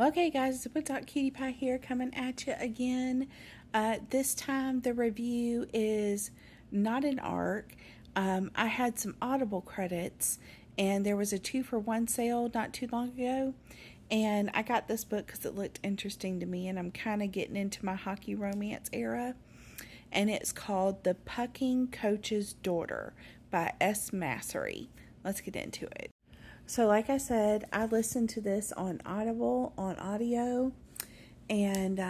Okay, guys, it's booktokqutiepie here coming at you again. This time the review is not an ARC. I had some Audible credits, and there was a 2-for-1 sale not too long ago. And I got this book because it looked interesting to me, and I'm kind of getting into my hockey romance era. And it's called The Pucking Coach's Daughter by S. Massery. Let's get into it. So, like I said, I listened to this on Audible, on audio, and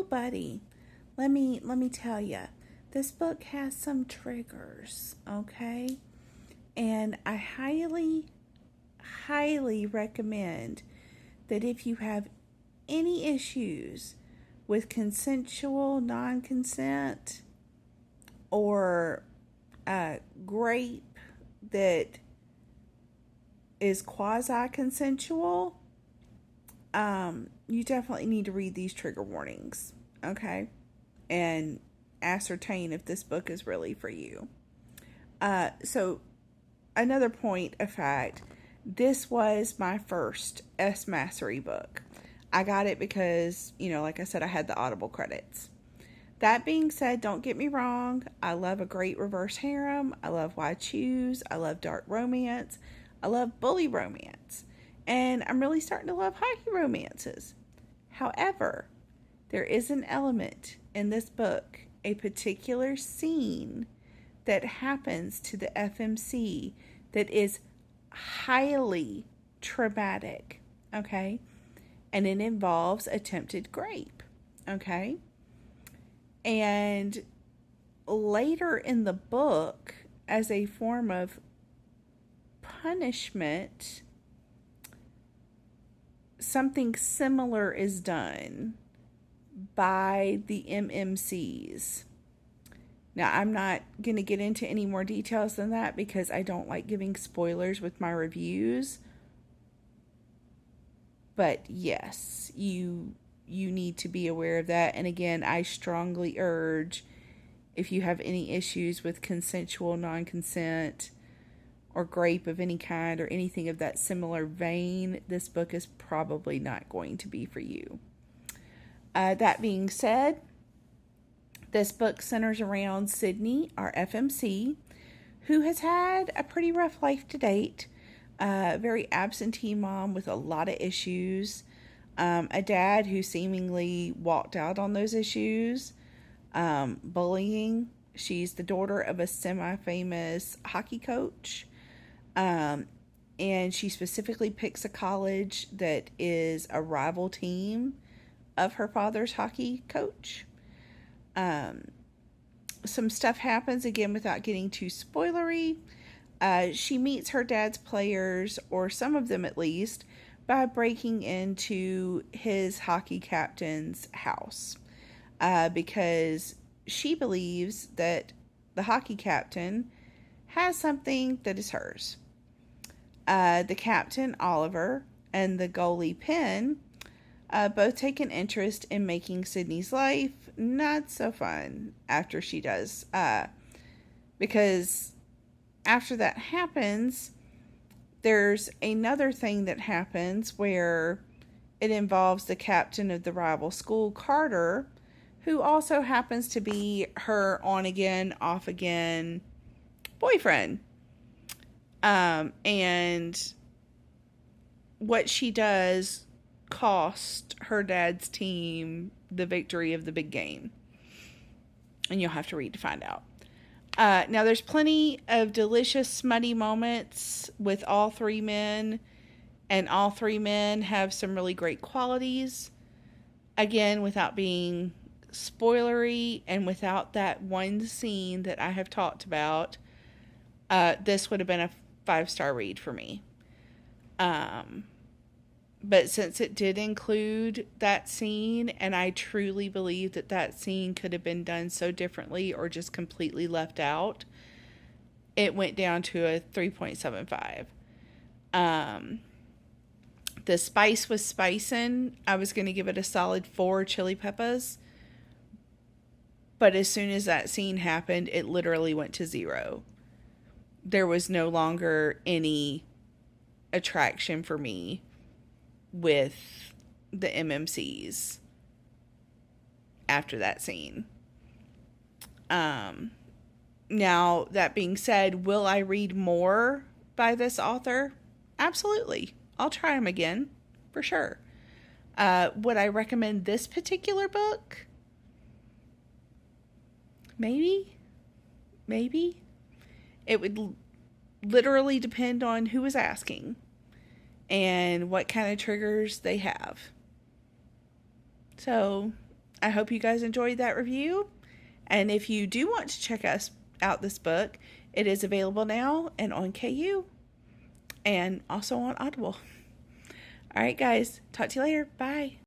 buddy, let me tell you, this book has some triggers, okay? And I highly recommend that if you have any issues with consensual non-consent or grape that is quasi-consensual, you definitely need to read these trigger warnings, okay? And ascertain if this book is really for you. So another point of fact, this was my first S. Massery book. I got it because, like I said, I had the Audible credits. That being said, don't get me wrong, I love a great reverse harem. I love Why Choose. I love dark romance. I love bully romance. And I'm really starting to love hockey romances. However, there is an element in this book, a particular scene that happens to the FMC that is highly traumatic, okay? And it involves attempted grape, okay? And later in the book, as a form of punishment, something similar is done by the MMCs. Now, I'm not going to get into any more details than that because I don't like giving spoilers with my reviews. But yes, you need to be aware of that. And again, I strongly urge, if you have any issues with consensual non-consent or grape of any kind or anything of that similar vein, this book is probably not going to be for you. That being said, this book centers around Sydney, our FMC, who has had a pretty rough life to date. A very absentee mom with a lot of issues. A dad who seemingly walked out on those issues. Bullying. She's the daughter of a semi-famous hockey coach. And she specifically picks a college that is a rival team of her father's hockey coach. Some stuff happens, again, without getting too spoilery. She meets her dad's players, or some of them at least, by breaking into his hockey captain's house. Because she believes that the hockey captain has something that is hers. The captain, Oliver, and the goalie, Penn, both take an interest in making Sydney's life not so fun after she does. Because after that happens, there's another thing that happens where it involves the captain of the rival school, Carter, who also happens to be her on-again, off-again boyfriend. And what she does cost her dad's team the victory of the big game. And you'll have to read to find out. Now, there's plenty of delicious, smutty moments with all three men. And all three men have some really great qualities. Again, without being spoilery and without that one scene that I have talked about, this would have been a 5-star read for me. But since it did include that scene, and I truly believe that that scene could have been done so differently or just completely left out, it went down to a 3.75. The spice was spicing. I was going to give it a solid 4 chili peppers. But as soon as that scene happened, it literally went to 0. There was no longer any attraction for me with the MMCs after that scene. Now, that being said, will I read more by this author? Absolutely. I'll try them again, for sure. Would I recommend this particular book? Maybe. It would literally depend on who is asking and what kind of triggers they have. So, I hope you guys enjoyed that review. And if you do want to check out this book, it is available now and on KU and also on Audible. All right, guys. Talk to you later. Bye.